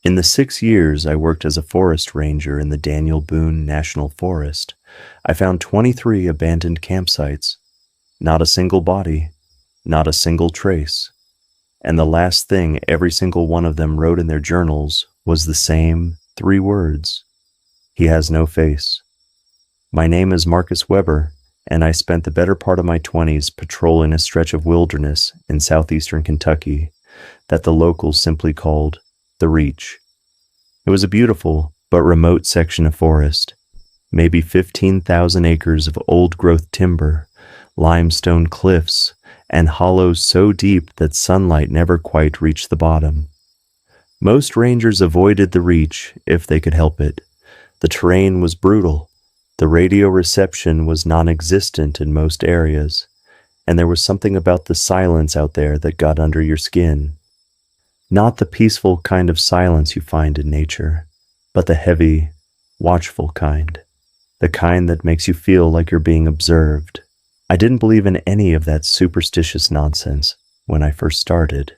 In the 6 years I worked as a forest ranger in the Daniel Boone National Forest, I found 23 abandoned campsites. Not a single body, not a single trace. And the last thing every single one of them wrote in their journals was the same 3 words. He has no face. My name is Marcus Weber, and I spent the better part of my 20s patrolling a stretch of wilderness in southeastern Kentucky that the locals simply called the Reach. It was a beautiful but remote section of forest, maybe 15,000 acres of old-growth timber, limestone cliffs, and hollows so deep that sunlight never quite reached the bottom. Most rangers avoided the Reach if they could help it. The terrain was brutal, the radio reception was non-existent in most areas, and there was something about the silence out there that got under your skin. Not the peaceful kind of silence you find in nature, but the heavy, watchful kind. The kind that makes you feel like you're being observed. I didn't believe in any of that superstitious nonsense when I first started.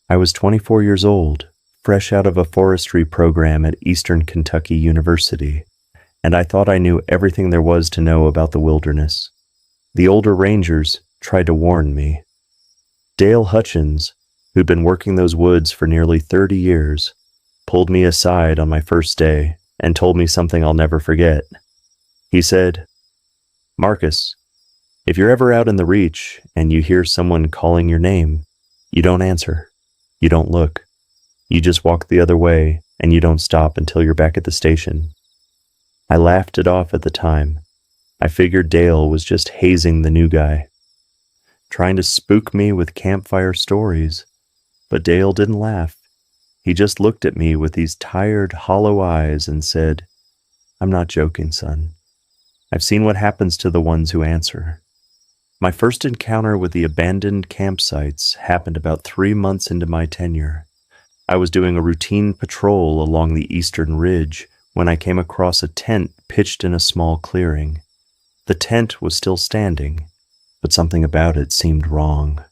I was 24 years old, fresh out of a forestry program at Eastern Kentucky University, and I thought I knew everything there was to know about the wilderness. The older rangers tried to warn me. Dale Hutchins, who'd been working those woods for nearly 30 years, pulled me aside on my first day and told me something I'll never forget. He said, "Marcus, if you're ever out in the Reach and you hear someone calling your name, you don't answer. You don't look. You just walk the other way and you don't stop until you're back at the station." I laughed it off at the time. I figured Dale was just hazing the new guy, trying to spook me with campfire stories. But Dale didn't laugh. He just looked at me with these tired, hollow eyes and said, "I'm not joking, son. I've seen what happens to the ones who answer." My first encounter with the abandoned campsites happened about 3 months into my tenure. I was doing a routine patrol along the eastern ridge when I came across a tent pitched in a small clearing. The tent was still standing, but something about it seemed wrong.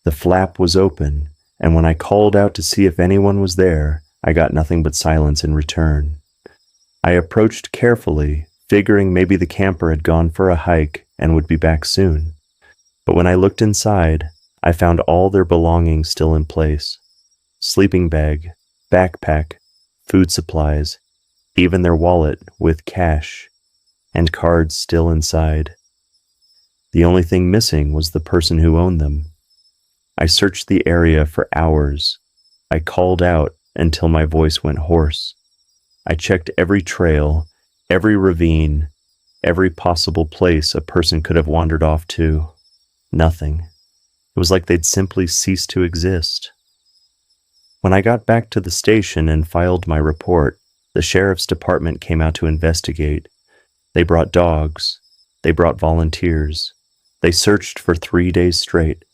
The flap was open, and when I called out to see if anyone was there, I got nothing but silence in return. I approached carefully, figuring maybe the camper had gone for a hike and would be back soon. But when I looked inside, I found all their belongings still in place. Sleeping bag, backpack, food supplies, even their wallet with cash, and cards still inside. The only thing missing was the person who owned them. I searched the area for hours. I called out until my voice went hoarse. I checked every trail, every ravine, every possible place a person could have wandered off to. Nothing. It was like they'd simply ceased to exist. When I got back to the station and filed my report, the sheriff's department came out to investigate. They brought dogs. They brought volunteers. They searched for 3 days straight.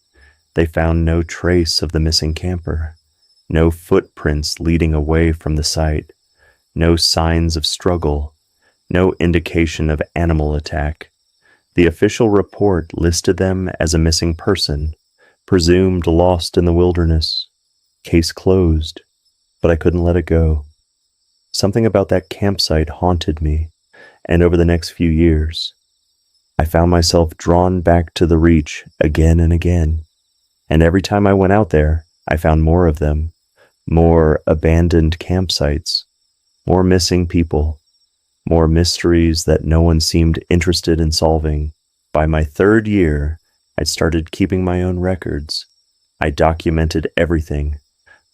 They found no trace of the missing camper, no footprints leading away from the site, no signs of struggle, no indication of animal attack. The official report listed them as a missing person, presumed lost in the wilderness. Case closed, but I couldn't let it go. Something about that campsite haunted me, and over the next few years, I found myself drawn back to the Reach again and again. And every time I went out there, I found more of them, more abandoned campsites, more missing people, more mysteries that no one seemed interested in solving. By my 3rd year, I'd started keeping my own records. I documented everything,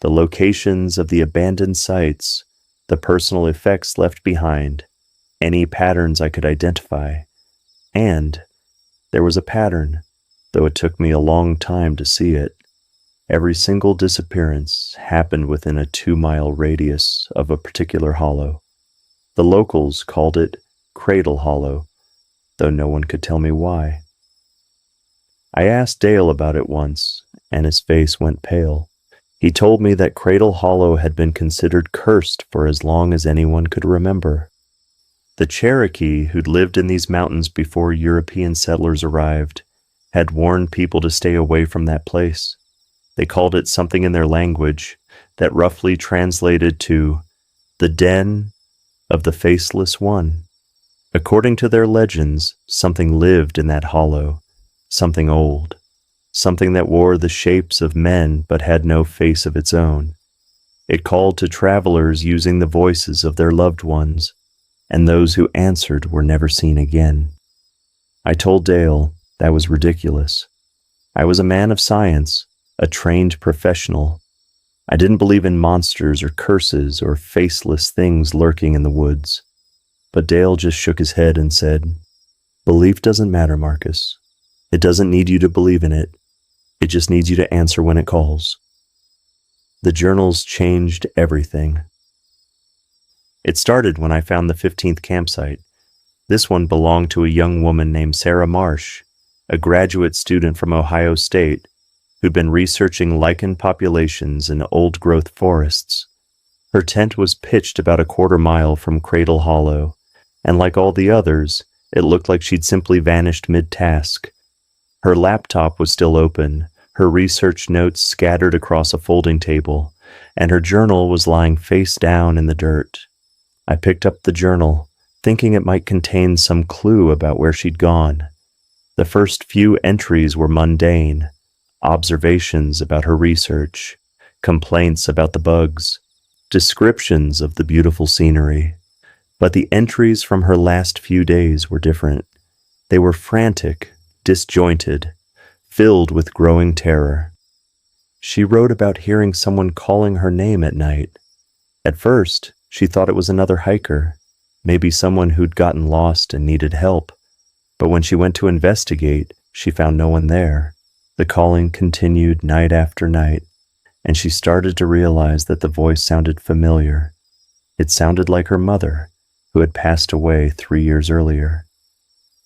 the locations of the abandoned sites, the personal effects left behind, any patterns I could identify. And there was a pattern, though it took me a long time to see it. Every single disappearance happened within a 2-mile radius of a particular hollow. The locals called it Cradle Hollow, though no one could tell me why. I asked Dale about it once, and his face went pale. He told me that Cradle Hollow had been considered cursed for as long as anyone could remember. The Cherokee, who'd lived in these mountains before European settlers arrived, had warned people to stay away from that place. They called it something in their language, that roughly translated to the den of the faceless one. According to their legends, something lived in that hollow, something old, something that wore the shapes of men but had no face of its own. It called to travelers using the voices of their loved ones, and those who answered were never seen again. I told Dale that was ridiculous. I was a man of science, a trained professional. I didn't believe in monsters or curses or faceless things lurking in the woods. But Dale just shook his head and said, "Belief doesn't matter, Marcus. It doesn't need you to believe in it. It just needs you to answer when it calls." The journals changed everything. It started when I found the 15th campsite. This one belonged to a young woman named Sarah Marsh, a graduate student from Ohio State, who'd been researching lichen populations in old-growth forests. Her tent was pitched about a quarter mile from Cradle Hollow, and like all the others, it looked like she'd simply vanished mid-task. Her laptop was still open, her research notes scattered across a folding table, and her journal was lying face down in the dirt. I picked up the journal, thinking it might contain some clue about where she'd gone. The first few entries were mundane, observations about her research, complaints about the bugs, descriptions of the beautiful scenery. But the entries from her last few days were different. They were frantic, disjointed, filled with growing terror. She wrote about hearing someone calling her name at night. At first, she thought it was another hiker, maybe someone who'd gotten lost and needed help. But when she went to investigate, she found no one there. The calling continued night after night, and she started to realize that the voice sounded familiar. It sounded like her mother, who had passed away 3 years earlier.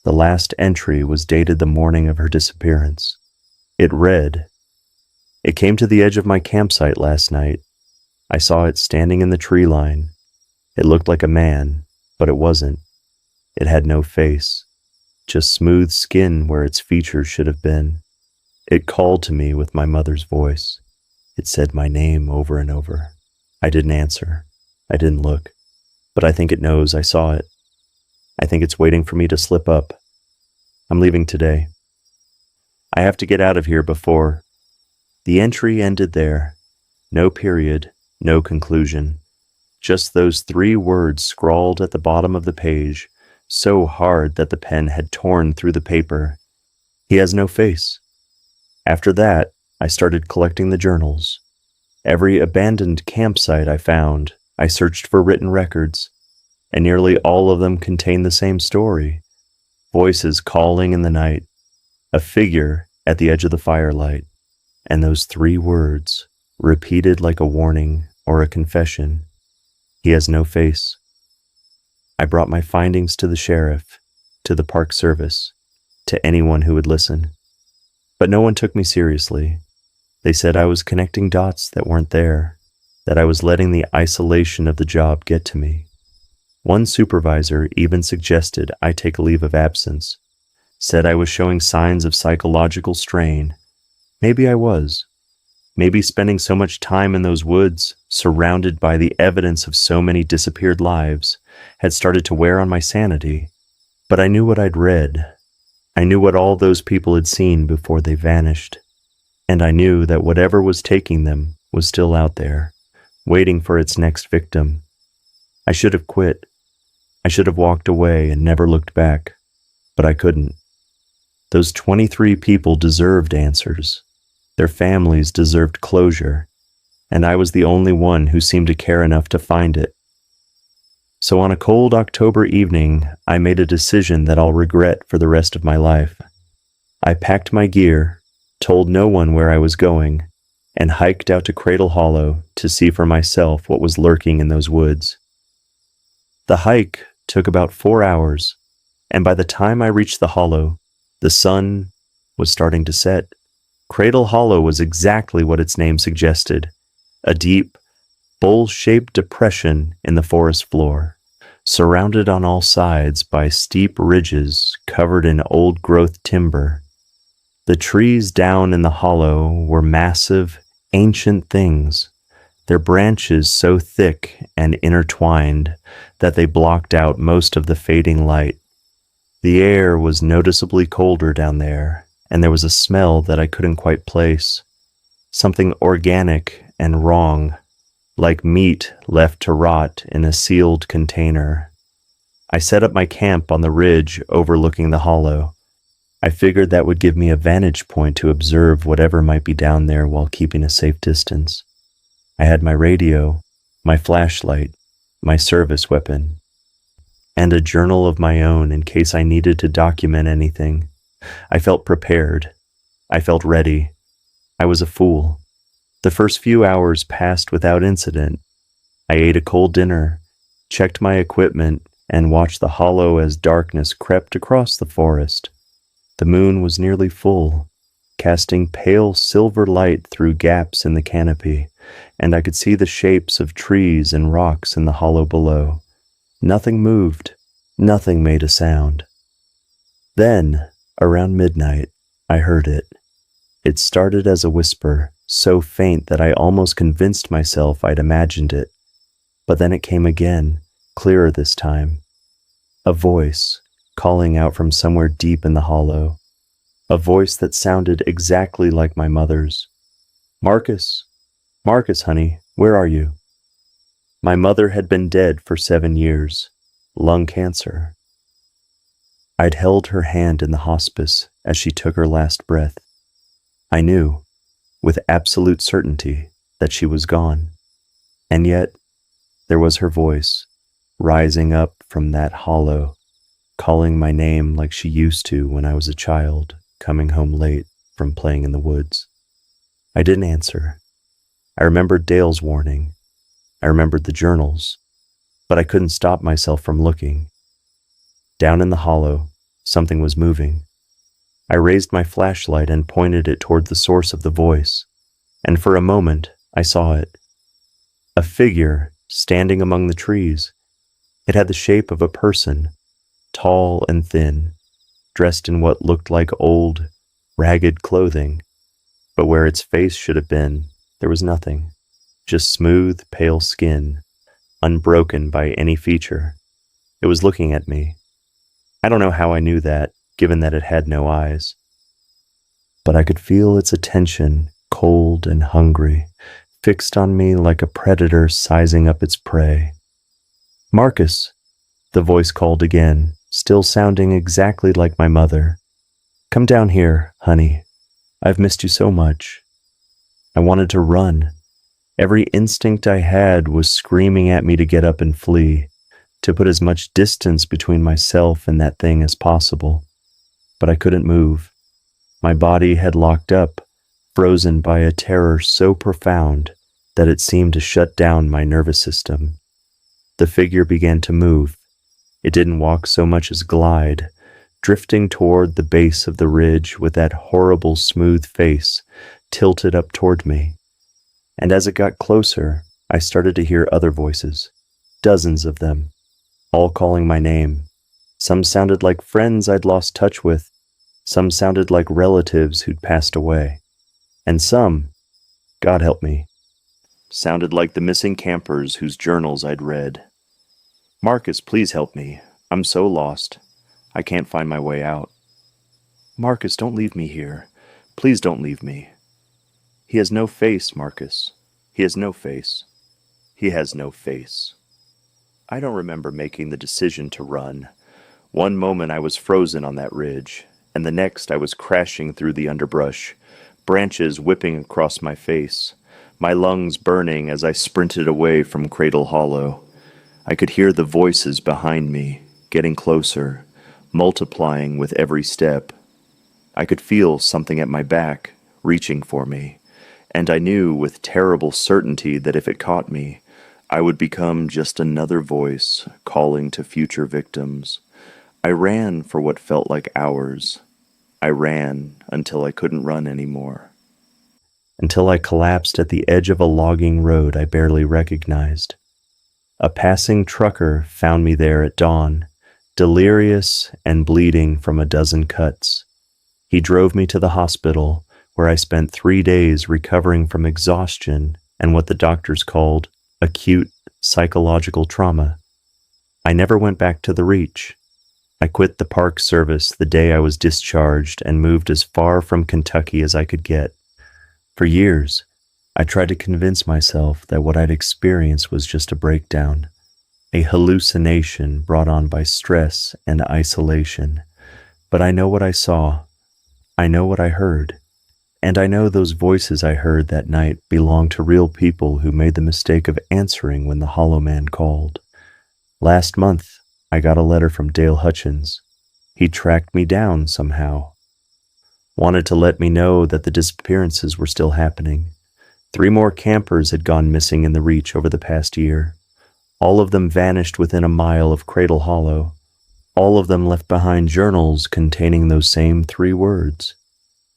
The last entry was dated the morning of her disappearance. It read, "It came to the edge of my campsite last night. I saw it standing in the tree line. It looked like a man, but it wasn't. It had no face, just smooth skin where its features should have been. It called to me with my mother's voice. It said my name over and over. I didn't answer. I didn't look. But I think it knows I saw it. I think it's waiting for me to slip up. I'm leaving today. I have to get out of here before..." The entry ended there. No period, no conclusion. Just those 3 words scrawled at the bottom of the page, so hard that the pen had torn through the paper. "He has no face." After that, I started collecting the journals. Every abandoned campsite I found, I searched for written records, and nearly all of them contained the same story. Voices calling in the night, a figure at the edge of the firelight, and those 3 words, repeated like a warning or a confession. "He has no face." I brought my findings to the sheriff, to the Park Service, to anyone who would listen. But no one took me seriously. They said I was connecting dots that weren't there, that I was letting the isolation of the job get to me. One supervisor even suggested I take a leave of absence, said I was showing signs of psychological strain. Maybe I was. Maybe spending so much time in those woods, surrounded by the evidence of so many disappeared lives, had started to wear on my sanity. But I knew what I'd read. I knew what all those people had seen before they vanished. And I knew that whatever was taking them was still out there, waiting for its next victim. I should have quit. I should have walked away and never looked back. But I couldn't. Those 23 people deserved answers. Their families deserved closure, and I was the only one who seemed to care enough to find it. So on a cold October evening, I made a decision that I'll regret for the rest of my life. I packed my gear, told no one where I was going, and hiked out to Cradle Hollow to see for myself what was lurking in those woods. The hike took about 4 hours, and by the time I reached the hollow, the sun was starting to set. Cradle Hollow was exactly what its name suggested, a deep, bowl-shaped depression in the forest floor, surrounded on all sides by steep ridges covered in old-growth timber. The trees down in the hollow were massive, ancient things, their branches so thick and intertwined that they blocked out most of the fading light. The air was noticeably colder down there, and there was a smell that I couldn't quite place. Something organic and wrong, like meat left to rot in a sealed container. I set up my camp on the ridge overlooking the hollow. I figured that would give me a vantage point to observe whatever might be down there while keeping a safe distance. I had my radio, my flashlight, my service weapon, and a journal of my own in case I needed to document anything. I felt prepared. I felt ready. I was a fool. The first few hours passed without incident. I ate a cold dinner, checked my equipment, and watched the hollow as darkness crept across the forest. The moon was nearly full, casting pale silver light through gaps in the canopy, and I could see the shapes of trees and rocks in the hollow below. Nothing moved. Nothing made a sound. Then, around midnight, I heard it. It started as a whisper, so faint that I almost convinced myself I'd imagined it. But then it came again, clearer this time. A voice, calling out from somewhere deep in the hollow. A voice that sounded exactly like my mother's. "Marcus! Marcus, honey, where are you?" My mother had been dead for 7 years. Lung cancer. I'd held her hand in the hospice as she took her last breath. I knew, with absolute certainty, that she was gone. And yet, there was her voice, rising up from that hollow, calling my name like she used to when I was a child, coming home late from playing in the woods. I didn't answer. I remembered Dale's warning. I remembered the journals, but I couldn't stop myself from looking. Down in the hollow, something was moving. I raised my flashlight and pointed it toward the source of the voice, and for a moment I saw it. A figure standing among the trees. It had the shape of a person, tall and thin, dressed in what looked like old, ragged clothing, but where its face should have been, there was nothing, just smooth, pale skin, unbroken by any feature. It was looking at me. I don't know how I knew that, given that it had no eyes. But I could feel its attention, cold and hungry, fixed on me like a predator sizing up its prey. "Marcus," the voice called again, still sounding exactly like my mother. "Come down here, honey. I've missed you so much." I wanted to run. Every instinct I had was screaming at me to get up and flee, to put as much distance between myself and that thing as possible. But I couldn't move. My body had locked up, frozen by a terror so profound that it seemed to shut down my nervous system. The figure began to move. It didn't walk so much as glide, drifting toward the base of the ridge with that horrible smooth face tilted up toward me. And as it got closer, I started to hear other voices, dozens of them, all calling my name. Some sounded like friends I'd lost touch with, some sounded like relatives who'd passed away, and some, God help me, sounded like the missing campers whose journals I'd read. "Marcus, please help me. I'm so lost. I can't find my way out." "Marcus, don't leave me here. Please don't leave me." "He has no face, Marcus. He has no face. He has no face." I don't remember making the decision to run. One moment I was frozen on that ridge, and the next I was crashing through the underbrush, branches whipping across my face, my lungs burning as I sprinted away from Cradle Hollow. I could hear the voices behind me, getting closer, multiplying with every step. I could feel something at my back, reaching for me, and I knew with terrible certainty that if it caught me, I would become just another voice calling to future victims. I ran for what felt like hours. I ran until I couldn't run anymore. Until I collapsed at the edge of a logging road I barely recognized. A passing trucker found me there at dawn, delirious and bleeding from a dozen cuts. He drove me to the hospital, where I spent 3 days recovering from exhaustion and what the doctors called acute psychological trauma. I never went back to the Reach. I quit the Park Service the day I was discharged and moved as far from Kentucky as I could get. For years, I tried to convince myself that what I'd experienced was just a breakdown, a hallucination brought on by stress and isolation. But I know what I saw, I know what I heard, and I know those voices I heard that night belonged to real people who made the mistake of answering when the Hollow Man called. Last month, I got a letter from Dale Hutchins. He tracked me down somehow. Wanted to let me know that the disappearances were still happening. 3 more campers had gone missing in the Reach over the past year. All of them vanished within a mile of Cradle Hollow. All of them left behind journals containing those same 3 words.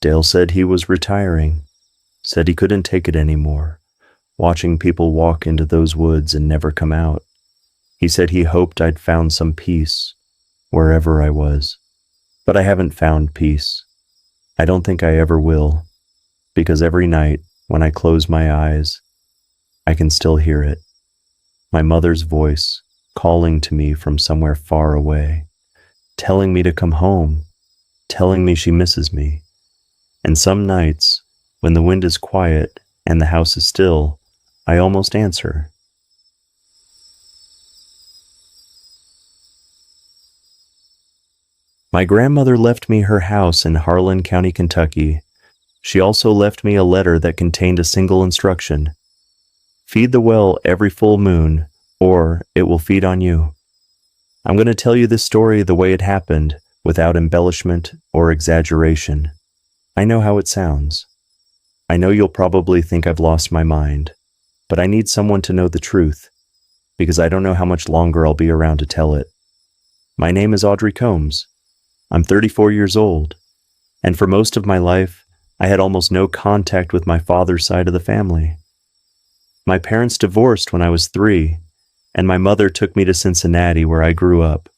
Dale said he was retiring, said he couldn't take it anymore, watching people walk into those woods and never come out. He said he hoped I'd found some peace, wherever I was. But I haven't found peace. I don't think I ever will, because every night, when I close my eyes, I can still hear it. My mother's voice calling to me from somewhere far away, telling me to come home, telling me she misses me. And some nights, when the wind is quiet and the house is still, I almost answer. My grandmother left me her house in Harlan County, Kentucky. She also left me a letter that contained a single instruction: feed the well every full moon, or it will feed on you. I'm going to tell you this story the way it happened, without embellishment or exaggeration. I know how it sounds. I know you'll probably think I've lost my mind, but I need someone to know the truth, because I don't know how much longer I'll be around to tell it. My name is Audrey Combs. I'm 34 years old, and for most of my life, I had almost no contact with my father's side of the family. My parents divorced when I was 3, and my mother took me to Cincinnati, where I grew up,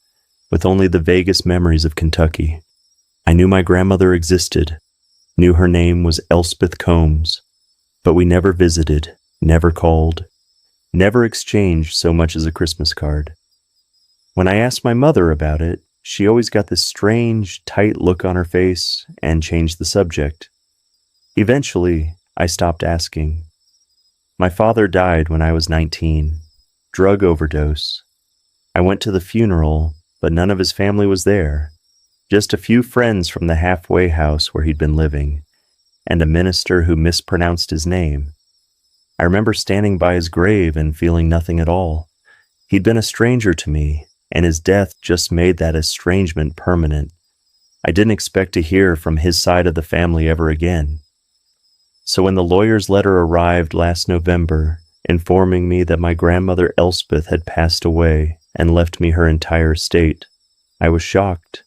with only the vaguest memories of Kentucky. I knew my grandmother existed, knew her name was Elspeth Combs, but we never visited, never called, never exchanged so much as a Christmas card. When I asked my mother about it, she always got this strange, tight look on her face and changed the subject. Eventually, I stopped asking. My father died when I was 19, drug overdose. I went to the funeral, but none of his family was there. Just a few friends from the halfway house where he'd been living, and a minister who mispronounced his name. I remember standing by his grave and feeling nothing at all. He'd been a stranger to me, and his death just made that estrangement permanent. I didn't expect to hear from his side of the family ever again. So when the lawyer's letter arrived last November, informing me that my grandmother Elspeth had passed away and left me her entire estate, I was shocked.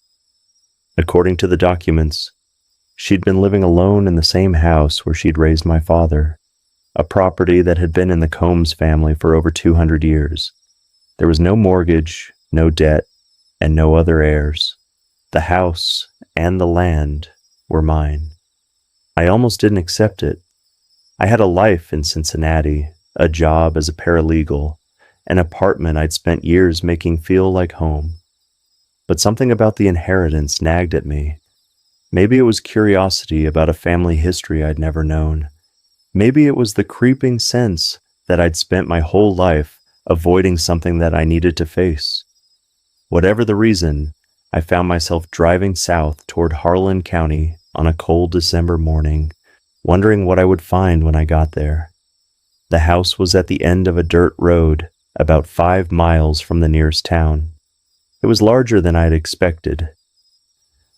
According to the documents, she'd been living alone in the same house where she'd raised my father, a property that had been in the Combs family for over 200 years. There was no mortgage, no debt, and no other heirs. The house and the land were mine. I almost didn't accept it. I had a life in Cincinnati, a job as a paralegal, an apartment I'd spent years making feel like home. But something about the inheritance nagged at me. Maybe it was curiosity about a family history I'd never known. Maybe it was the creeping sense that I'd spent my whole life avoiding something that I needed to face. Whatever the reason, I found myself driving south toward Harlan County on a cold December morning, wondering what I would find when I got there. The house was at the end of a dirt road, about 5 miles from the nearest town. It was larger than I had expected.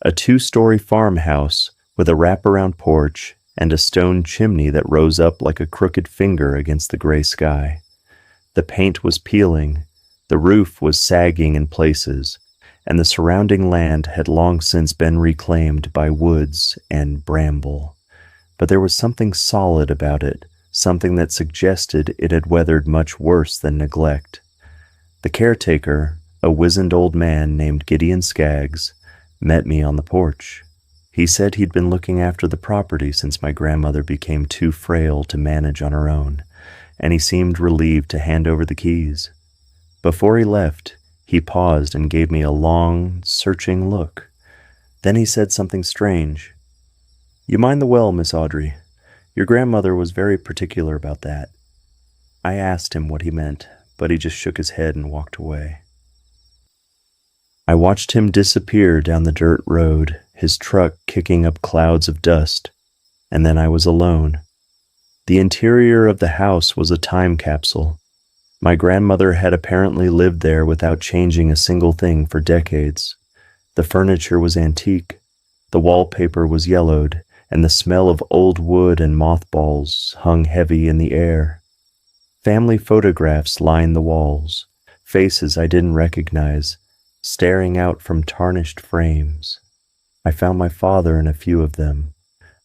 A 2-story farmhouse with a wraparound porch and a stone chimney that rose up like a crooked finger against the gray sky. The paint was peeling, the roof was sagging in places, and the surrounding land had long since been reclaimed by woods and bramble. But there was something solid about it, something that suggested it had weathered much worse than neglect. The caretaker, a wizened old man named Gideon Skaggs, met me on the porch. He said he'd been looking after the property since my grandmother became too frail to manage on her own, and he seemed relieved to hand over the keys. Before he left, he paused and gave me a long, searching look. Then he said something strange. "You mind the well, Miss Audrey? Your grandmother was very particular about that." I asked him what he meant, but he just shook his head and walked away. I watched him disappear down the dirt road, his truck kicking up clouds of dust, and then I was alone. The interior of the house was a time capsule. My grandmother had apparently lived there without changing a single thing for decades. The furniture was antique, the wallpaper was yellowed, and the smell of old wood and mothballs hung heavy in the air. Family photographs lined the walls, faces I didn't recognize, staring out from tarnished frames. I found my father in a few of them,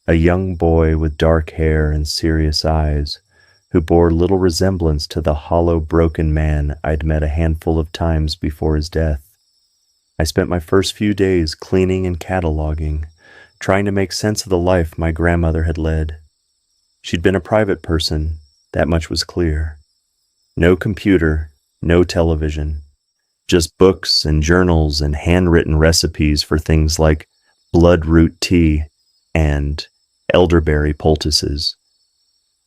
a young boy with dark hair and serious eyes, who bore little resemblance to the hollow, broken man I'd met a handful of times before his death. I spent my first few days cleaning and cataloging, trying to make sense of the life my grandmother had led. She'd been a private person, that much was clear. No computer, no television, just books and journals and handwritten recipes for things like bloodroot tea and elderberry poultices.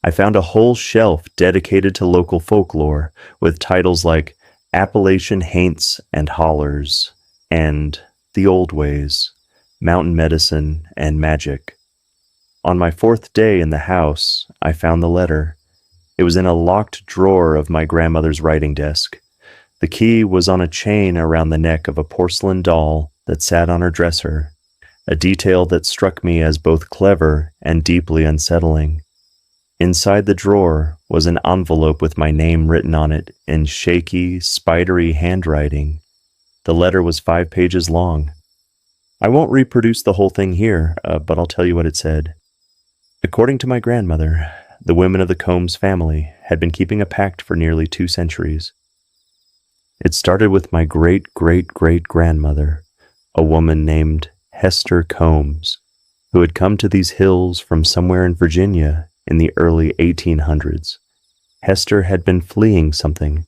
I found a whole shelf dedicated to local folklore with titles like Appalachian Haints and Hollers and The Old Ways, Mountain Medicine and Magic. On my fourth day in the house, I found the letter. It was in a locked drawer of my grandmother's writing desk. The key was on a chain around the neck of a porcelain doll that sat on her dresser, a detail that struck me as both clever and deeply unsettling. Inside the drawer was an envelope with my name written on it in shaky, spidery handwriting. The letter was 5 pages long. I won't reproduce the whole thing here, but I'll tell you what it said. According to my grandmother, the women of the Combs family had been keeping a pact for nearly 2 centuries. It started with my great-great-great-grandmother, a woman named Hester Combs, who had come to these hills from somewhere in Virginia in the early 1800s. Hester had been fleeing something,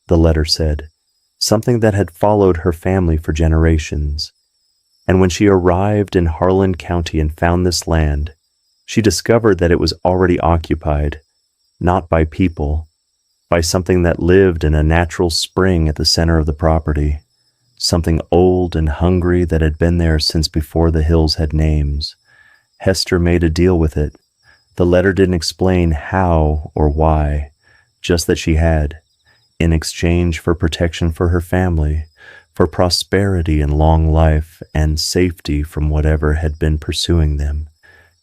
the letter said, something that had followed her family for generations. And when she arrived in Harlan County and found this land, she discovered that it was already occupied, not by people, by something that lived in a natural spring at the center of the property, something old and hungry that had been there since before the hills had names. Hester made a deal with it. The letter didn't explain how or why, just that she had, in exchange for protection for her family, for prosperity and long life and safety from whatever had been pursuing them.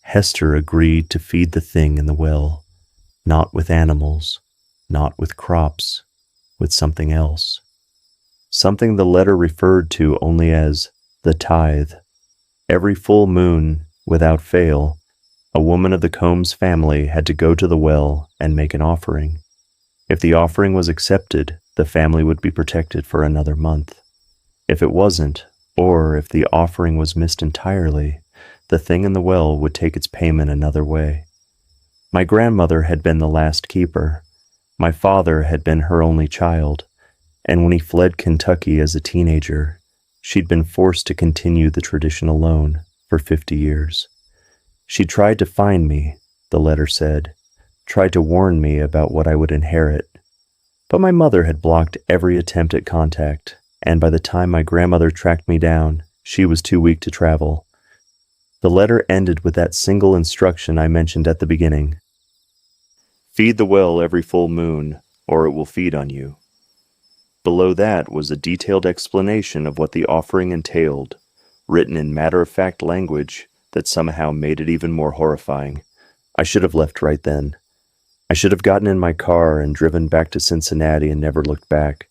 Hester agreed to feed the thing in the well, not with animals, not with crops, with something else. Something the letter referred to only as the tithe. Every full moon, without fail, a woman of the Combs family had to go to the well and make an offering. If the offering was accepted, the family would be protected for another month. If it wasn't, or if the offering was missed entirely, the thing in the well would take its payment another way. My grandmother had been the last keeper. My father had been her only child, and when he fled Kentucky as a teenager, she'd been forced to continue the tradition alone for 50 years. She tried to find me, the letter said, tried to warn me about what I would inherit. But my mother had blocked every attempt at contact, and by the time my grandmother tracked me down, she was too weak to travel. The letter ended with that single instruction I mentioned at the beginning. Feed the well every full moon, or it will feed on you. Below that was a detailed explanation of what the offering entailed, written in matter-of-fact language that somehow made it even more horrifying. I should have left right then. I should have gotten in my car and driven back to Cincinnati and never looked back,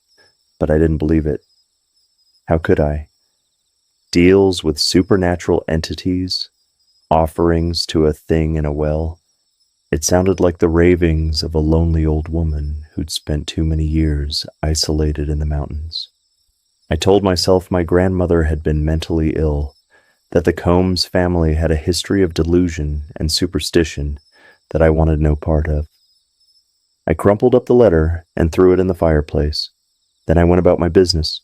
but I didn't believe it. How could I? Deals with supernatural entities, offerings to a thing in a well. It sounded like the ravings of a lonely old woman who'd spent too many years isolated in the mountains. I told myself my grandmother had been mentally ill, that the Combs family had a history of delusion and superstition that I wanted no part of. I crumpled up the letter and threw it in the fireplace. Then I went about my business,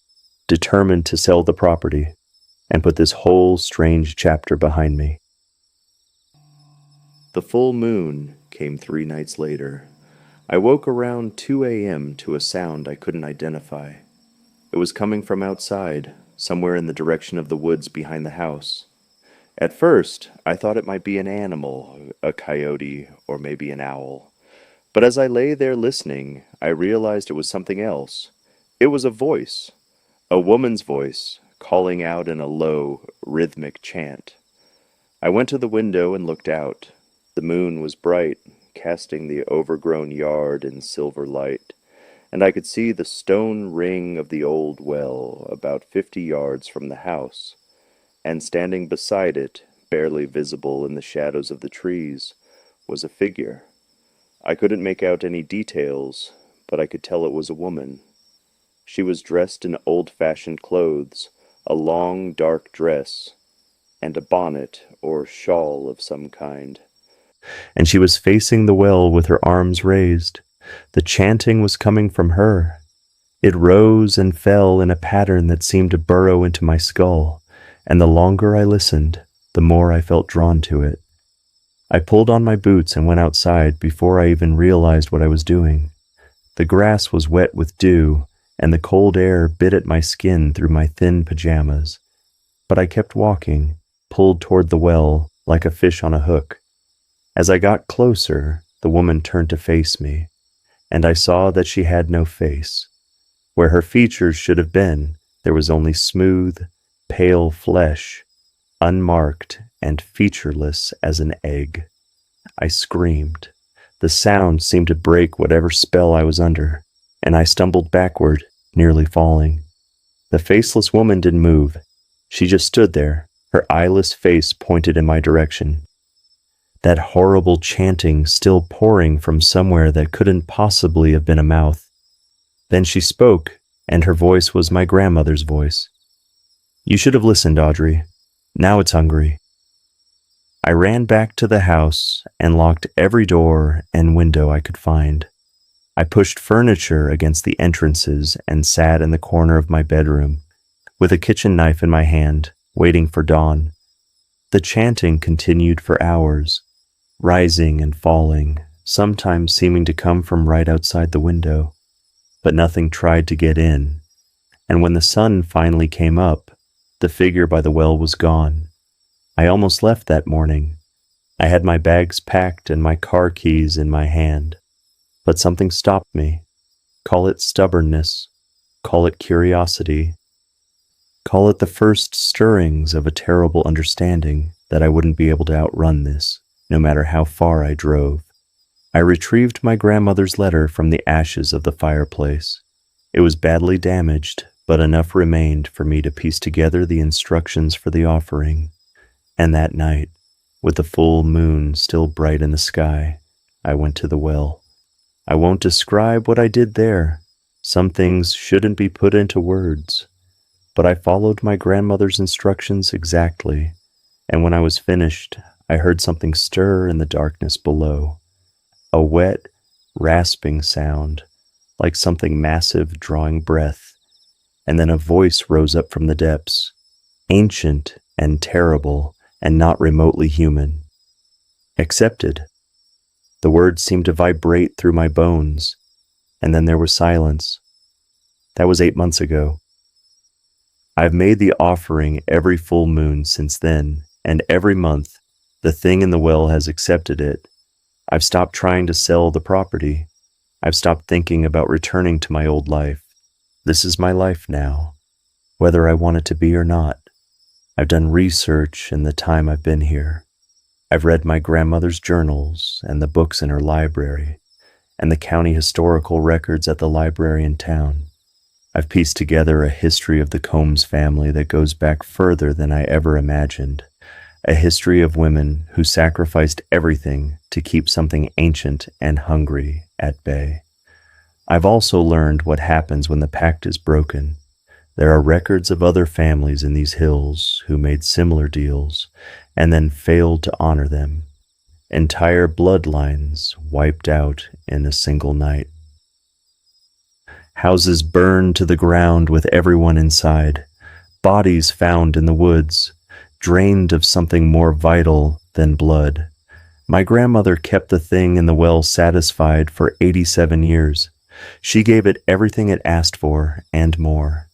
determined to sell the property and put this whole strange chapter behind me. The full moon came 3 nights later. I woke around 2 a.m. to a sound I couldn't identify. It was coming from outside, somewhere in the direction of the woods behind the house. At first, I thought it might be an animal, a coyote, or maybe an owl. But as I lay there listening, I realized it was something else. It was a voice, a woman's voice, calling out in a low, rhythmic chant. I went to the window and looked out. The moon was bright, casting the overgrown yard in silver light, and I could see the stone ring of the old well about 50 yards from the house, and standing beside it, barely visible in the shadows of the trees, was a figure. I couldn't make out any details, but I could tell it was a woman. She was dressed in old-fashioned clothes, a long dark dress, and a bonnet or shawl of some kind. And she was facing the well with her arms raised. The chanting was coming from her. It rose and fell in a pattern that seemed to burrow into my skull, and the longer I listened, the more I felt drawn to it. I pulled on my boots and went outside before I even realized what I was doing. The grass was wet with dew, and the cold air bit at my skin through my thin pajamas. But I kept walking, pulled toward the well like a fish on a hook. As I got closer, the woman turned to face me, and I saw that she had no face. Where her features should have been, there was only smooth, pale flesh, unmarked and featureless as an egg. I screamed. The sound seemed to break whatever spell I was under, and I stumbled backward, nearly falling. The faceless woman didn't move. She just stood there, her eyeless face pointed in my direction. That horrible chanting still pouring from somewhere that couldn't possibly have been a mouth. Then she spoke, and her voice was my grandmother's voice. "You should have listened, Audrey. Now it's hungry." I ran back to the house and locked every door and window I could find. I pushed furniture against the entrances and sat in the corner of my bedroom, with a kitchen knife in my hand, waiting for dawn. The chanting continued for hours, rising and falling, sometimes seeming to come from right outside the window. But nothing tried to get in, and when the sun finally came up, the figure by the well was gone. I almost left that morning. I had my bags packed and my car keys in my hand. But something stopped me. Call it stubbornness, call it curiosity, call it the first stirrings of a terrible understanding that I wouldn't be able to outrun this, no matter how far I drove. I retrieved my grandmother's letter from the ashes of the fireplace. It was badly damaged, but enough remained for me to piece together the instructions for the offering. And that night, with the full moon still bright in the sky, I went to the well. I won't describe what I did there. Some things shouldn't be put into words. But I followed my grandmother's instructions exactly, and when I was finished, I heard something stir in the darkness below. A wet, rasping sound, like something massive drawing breath, and then a voice rose up from the depths, ancient and terrible and not remotely human. Accepted. The words seemed to vibrate through my bones, and then there was silence. That was 8 months ago. I've made the offering every full moon since then, and every month, the thing in the well has accepted it. I've stopped trying to sell the property. I've stopped thinking about returning to my old life. This is my life now, whether I want it to be or not. I've done research in the time I've been here. I've read my grandmother's journals and the books in her library, and the county historical records at the library in town. I've pieced together a history of the Combs family that goes back further than I ever imagined. A history of women who sacrificed everything to keep something ancient and hungry at bay. I've also learned what happens when the pact is broken. There are records of other families in these hills who made similar deals and then failed to honor them. Entire bloodlines wiped out in a single night. Houses burned to the ground with everyone inside. Bodies found in the woods, drained of something more vital than blood. My grandmother kept the thing in the well satisfied for 87 years. She gave it everything it asked for and more.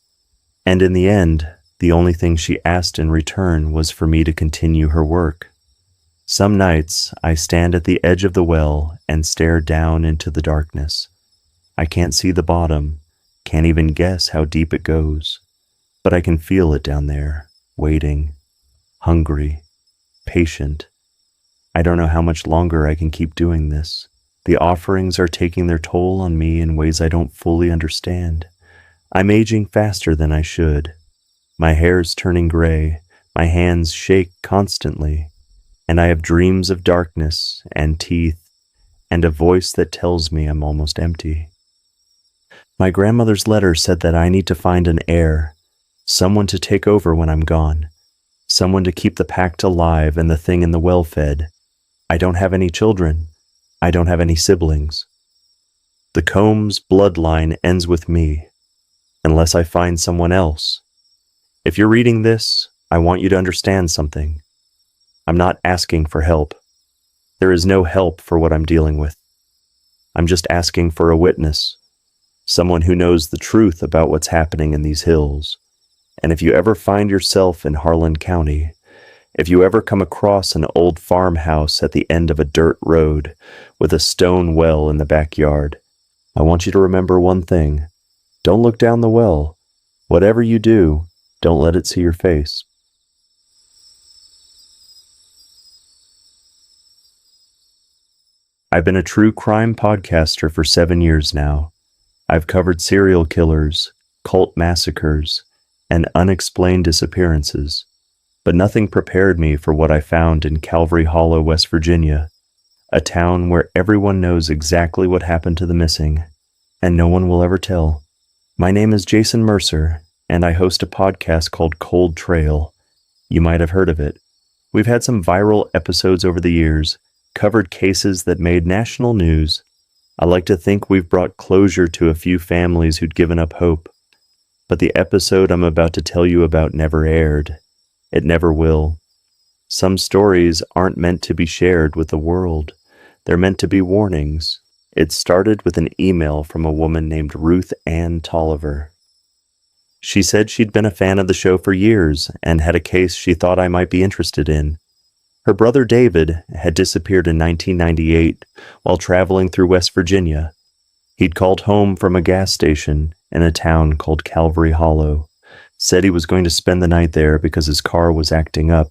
And in the end, the only thing she asked in return was for me to continue her work. Some nights, I stand at the edge of the well and stare down into the darkness. I can't see the bottom, can't even guess how deep it goes, but I can feel it down there, waiting, hungry, patient. I don't know how much longer I can keep doing this. The offerings are taking their toll on me in ways I don't fully understand. I'm aging faster than I should. My hair's turning gray, my hands shake constantly, and I have dreams of darkness and teeth and a voice that tells me I'm almost empty. My grandmother's letter said that I need to find an heir, someone to take over when I'm gone, someone to keep the pact alive and the thing in the well fed. I don't have any children. I don't have any siblings. The Combs bloodline ends with me, unless I find someone else. If you're reading this, I want you to understand something. I'm not asking for help. There is no help for what I'm dealing with. I'm just asking for a witness, someone who knows the truth about what's happening in these hills. And if you ever find yourself in Harlan County, if you ever come across an old farmhouse at the end of a dirt road with a stone well in the backyard, I want you to remember one thing. Don't look down the well. Whatever you do, don't let it see your face. I've been a true crime podcaster for 7 years now. I've covered serial killers, cult massacres, and unexplained disappearances. But nothing prepared me for what I found in Calvary Hollow, West Virginia, a town where everyone knows exactly what happened to the missing, and no one will ever tell. My name is Jason Mercer, and I host a podcast called Cold Trail. You might have heard of it. We've had some viral episodes over the years, covered cases that made national news. I like to think we've brought closure to a few families who'd given up hope. But the episode I'm about to tell you about never aired. It never will. Some stories aren't meant to be shared with the world. They're meant to be warnings. It started with an email from a woman named Ruth Ann Tolliver. She said she'd been a fan of the show for years and had a case she thought I might be interested in. Her brother David had disappeared in 1998 while traveling through West Virginia. He'd called home from a gas station in a town called Calvary Hollow, said he was going to spend the night there because his car was acting up,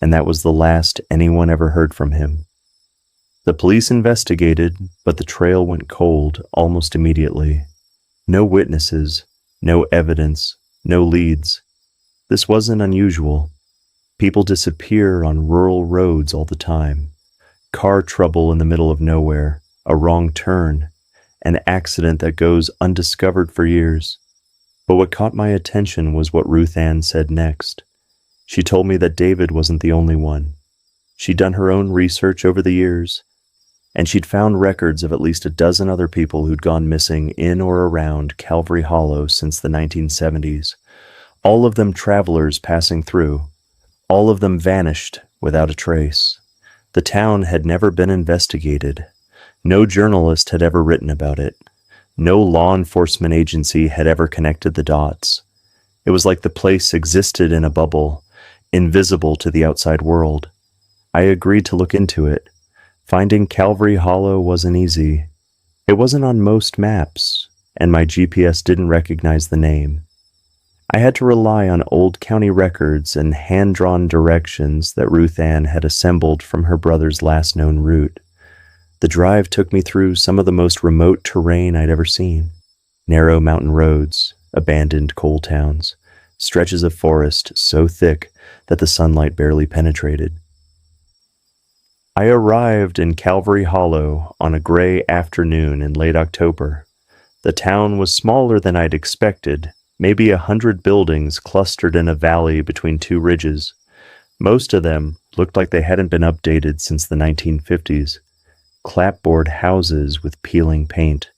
and that was the last anyone ever heard from him. The police investigated, but the trail went cold almost immediately. No witnesses, no evidence, no leads. This wasn't unusual. People disappear on rural roads all the time. Car trouble in the middle of nowhere, a wrong turn, an accident that goes undiscovered for years. But what caught my attention was what Ruth Ann said next. She told me that David wasn't the only one. She'd done her own research over the years, and she'd found records of at least a dozen other people who'd gone missing in or around Calvary Hollow since the 1970s. All of them travelers passing through. All of them vanished without a trace. The town had never been investigated. No journalist had ever written about it. No law enforcement agency had ever connected the dots. It was like the place existed in a bubble, invisible to the outside world. I agreed to look into it. Finding Calvary Hollow wasn't easy. It wasn't on most maps, and my GPS didn't recognize the name. I had to rely on old county records and hand-drawn directions that Ruth Ann had assembled from her brother's last known route. The drive took me through some of the most remote terrain I'd ever seen. Narrow mountain roads, abandoned coal towns, stretches of forest so thick that the sunlight barely penetrated. I arrived in Calvary Hollow on a gray afternoon in late October. The town was smaller than I'd expected, maybe 100 buildings clustered in a valley between two ridges. Most of them looked like they hadn't been updated since the 1950s. Clapboard houses with peeling paint,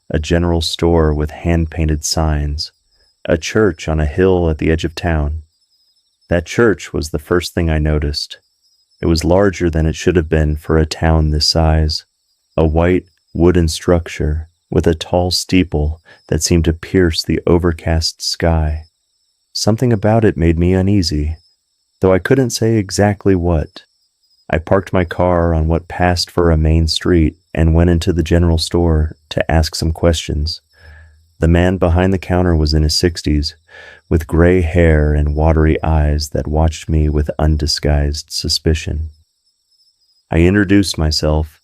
a general store with hand-painted signs, a church on a hill at the edge of town. That church was the first thing I noticed. It was larger than it should have been for a town this size, a white wooden structure with a tall steeple that seemed to pierce the overcast sky. Something about it made me uneasy, though I couldn't say exactly what. I parked my car on what passed for a main street and went into the general store to ask some questions. The man behind the counter was in his 60s, with gray hair and watery eyes that watched me with undisguised suspicion. I introduced myself,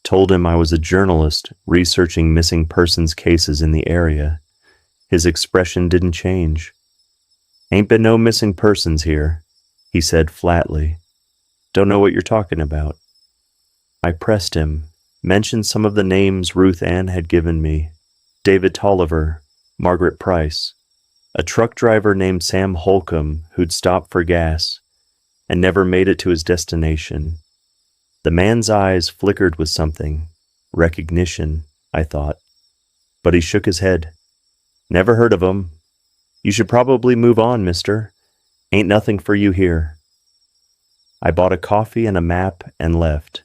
told him I was a journalist researching missing persons cases in the area. His expression didn't change. "Ain't been no missing persons here," he said flatly. "Don't know what you're talking about." I pressed him, mentioned some of the names Ruth Ann had given me: David Tolliver, Margaret Price, a truck driver named Sam Holcomb who'd stopped for gas and never made it to his destination. The man's eyes flickered with something. Recognition, I thought. But he shook his head. "Never heard of 'em. You should probably move on, mister. Ain't nothing for you here." I bought a coffee and a map and left.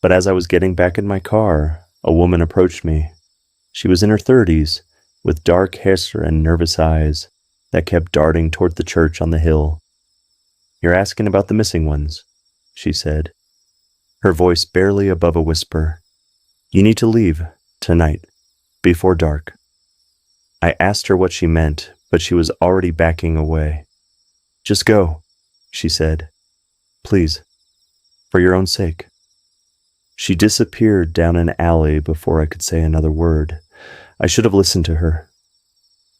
But as I was getting back in my car, a woman approached me. She was in her 30s, with dark hair and nervous eyes that kept darting toward the church on the hill. "You're asking about the missing ones," she said, her voice barely above a whisper. "You need to leave, tonight, before dark." I asked her what she meant, but she was already backing away. "Just go," she said. "Please, for your own sake." She disappeared down an alley before I could say another word. I should have listened to her.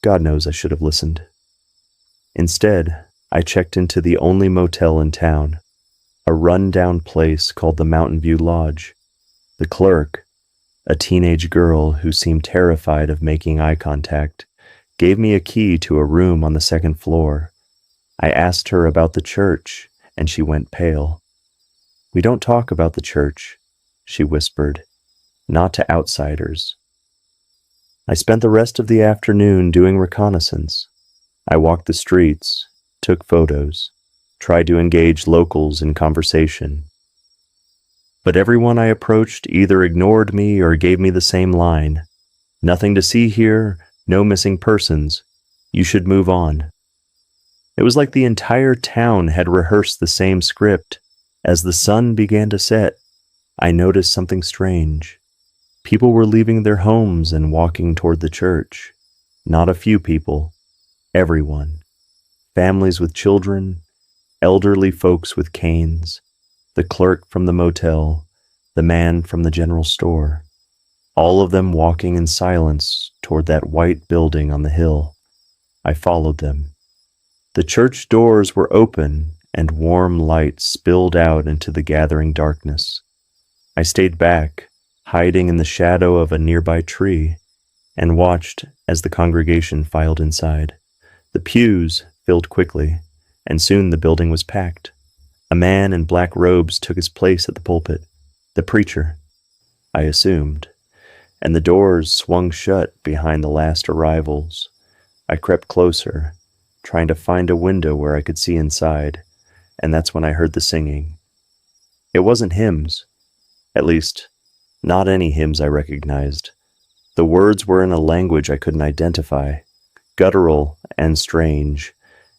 God knows I should have listened. Instead, I checked into the only motel in town, a run-down place called the Mountain View Lodge. The clerk, a teenage girl who seemed terrified of making eye contact, gave me a key to a room on the second floor. I asked her about the church, and she went pale. "We don't talk about the church," she whispered, "not to outsiders." I spent the rest of the afternoon doing reconnaissance. I walked the streets, took photos, tried to engage locals in conversation. But everyone I approached either ignored me or gave me the same line: "Nothing to see here, no missing persons. You should move on." It was like the entire town had rehearsed the same script. As the sun began to set, I noticed something strange. People were leaving their homes and walking toward the church. Not a few people. Everyone. Families with children, elderly folks with canes, the clerk from the motel, the man from the general store. All of them walking in silence toward that white building on the hill. I followed them. The church doors were open and warm light spilled out into the gathering darkness. I stayed back, hiding in the shadow of a nearby tree, and watched as the congregation filed inside. The pews filled quickly, and soon the building was packed. A man in black robes took his place at the pulpit. The preacher, I assumed, and the doors swung shut behind the last arrivals. I crept closer, trying to find a window where I could see inside, and that's when I heard the singing. It wasn't hymns, at least, not any hymns I recognized. The words were in a language I couldn't identify, guttural and strange,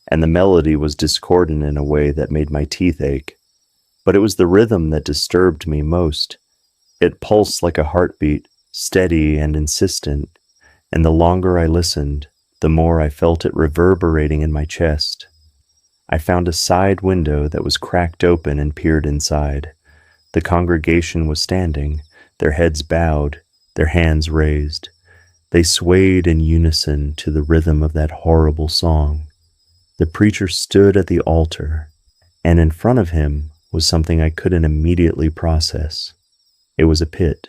and the melody was discordant in a way that made my teeth ache. But it was the rhythm that disturbed me most. It pulsed like a heartbeat, steady and insistent, and the longer I listened, the more I felt it reverberating in my chest. I found a side window that was cracked open and peered inside. The congregation was standing, their heads bowed, their hands raised. They swayed in unison to the rhythm of that horrible song. The preacher stood at the altar, and in front of him was something I couldn't immediately process. It was a pit.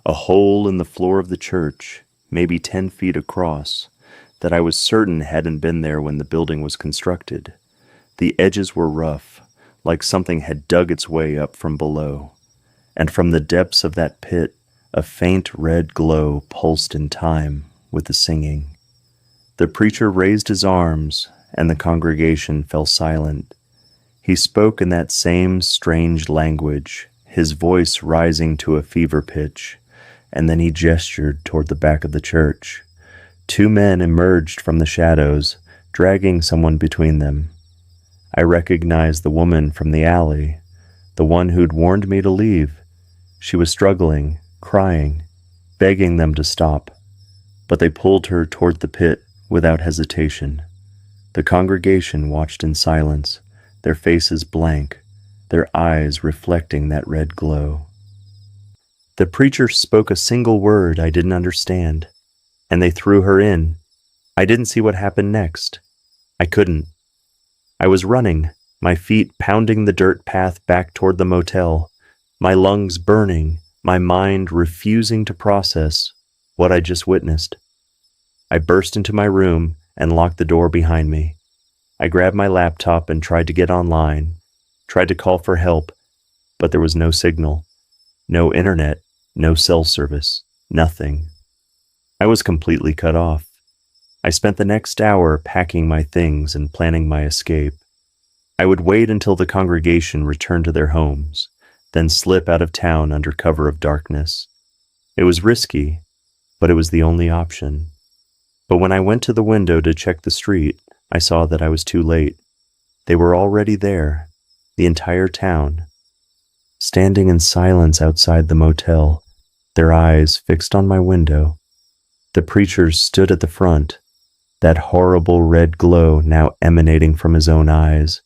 A hole in the floor of the church, maybe 10 feet across, that I was certain hadn't been there when the building was constructed. The edges were rough, like something had dug its way up from below, and from the depths of that pit, a faint red glow pulsed in time with the singing. The preacher raised his arms, and the congregation fell silent. He spoke in that same strange language, his voice rising to a fever pitch, and then he gestured toward the back of the church. 2 men emerged from the shadows, dragging someone between them. I recognized the woman from the alley, the one who'd warned me to leave. She was struggling, crying, begging them to stop, but they pulled her toward the pit without hesitation. The congregation watched in silence, their faces blank, their eyes reflecting that red glow. The preacher spoke a single word I didn't understand, and they threw her in. I didn't see what happened next. I couldn't. I was running, my feet pounding the dirt path back toward the motel, my lungs burning, my mind refusing to process what I just witnessed. I burst into my room and locked the door behind me. I grabbed my laptop and tried to get online, tried to call for help, but there was no signal, no internet, no cell service, nothing. I was completely cut off. I spent the next hour packing my things and planning my escape. I would wait until the congregation returned to their homes, then slip out of town under cover of darkness. It was risky, but it was the only option. But when I went to the window to check the street, I saw that I was too late. They were already there, the entire town, standing in silence outside the motel, their eyes fixed on my window. The preacher stood at the front, that horrible red glow now emanating from his own eyes.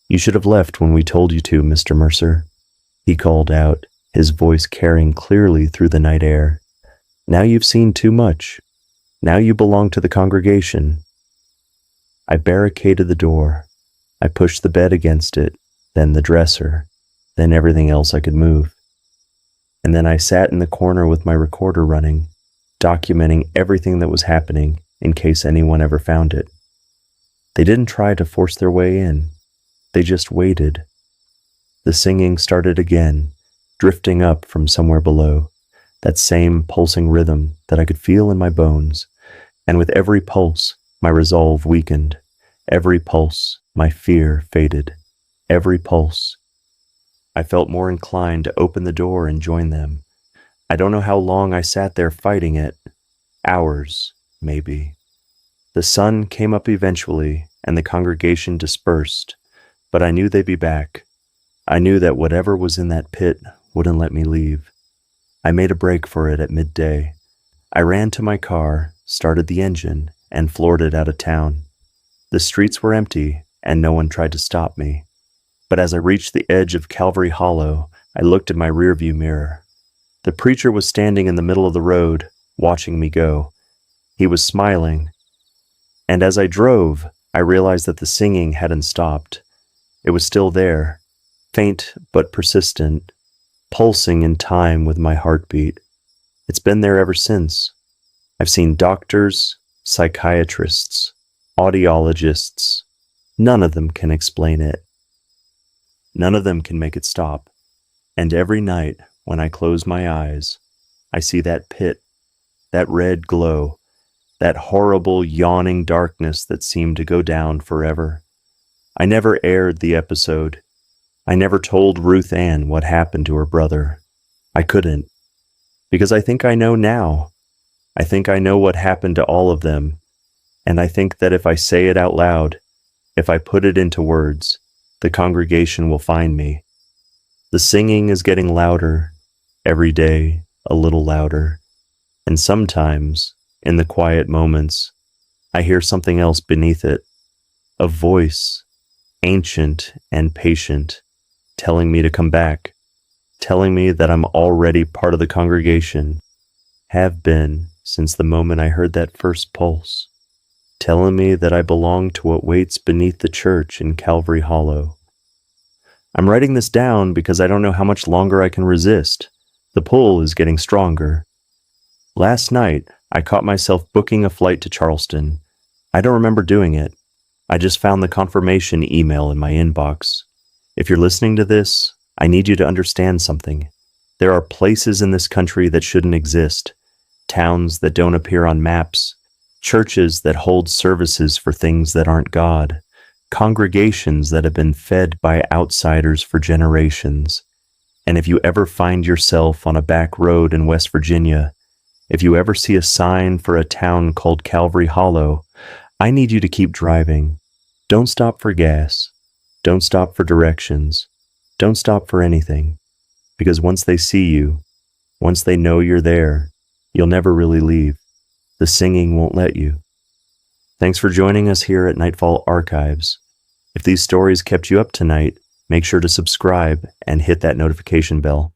"You should have left when we told you to, Mr. Mercer," he called out, his voice carrying clearly through the night air. "Now you've seen too much. Now you belong to the congregation." I barricaded the door. I pushed the bed against it, then the dresser, then everything else I could move. And then I sat in the corner with my recorder running, documenting everything that was happening in case anyone ever found it. They didn't try to force their way in. They just waited. The singing started again, drifting up from somewhere below, that same pulsing rhythm that I could feel in my bones, and with every pulse, my resolve weakened. Every pulse, my fear faded. Every pulse. I felt more inclined to open the door and join them. I don't know how long I sat there fighting it. Hours, maybe. The sun came up eventually, and the congregation dispersed, but I knew they'd be back. I knew that whatever was in that pit wouldn't let me leave. I made a break for it at midday. I ran to my car, started the engine, and floored it out of town. The streets were empty, and no one tried to stop me. But as I reached the edge of Calvary Hollow, I looked at my rearview mirror. The preacher was standing in the middle of the road, watching me go. He was smiling. And as I drove, I realized that the singing hadn't stopped. It was still there, faint but persistent, pulsing in time with my heartbeat. It's been there ever since. I've seen doctors, psychiatrists, audiologists. None of them can explain it. None of them can make it stop. And every night, when I close my eyes, I see that pit, that red glow, that horrible yawning darkness that seemed to go down forever. I never aired the episode. I never told Ruth Ann what happened to her brother. I couldn't, because I think I know now. I think I know what happened to all of them, and I think that if I say it out loud, if I put it into words, the congregation will find me. The singing is getting louder, every day a little louder, and sometimes, in the quiet moments, I hear something else beneath it, a voice, ancient and patient, telling me to come back, telling me that I'm already part of the congregation, have been since the moment I heard that first pulse, telling me that I belong to what waits beneath the church in Calvary Hollow. I'm writing this down because I don't know how much longer I can resist. The pull is getting stronger. Last night, I caught myself booking a flight to Charleston. I don't remember doing it. I just found the confirmation email in my inbox. If you're listening to this, I need you to understand something. There are places in this country that shouldn't exist, towns that don't appear on maps, churches that hold services for things that aren't God, congregations that have been fed by outsiders for generations. And if you ever find yourself on a back road in West Virginia, if you ever see a sign for a town called Calvary Hollow, I need you to keep driving. Don't stop for gas. Don't stop for directions. Don't stop for anything. Because once they see you, once they know you're there, you'll never really leave. The singing won't let you. Thanks for joining us here at Nightfall Archives. If these stories kept you up tonight, make sure to subscribe and hit that notification bell.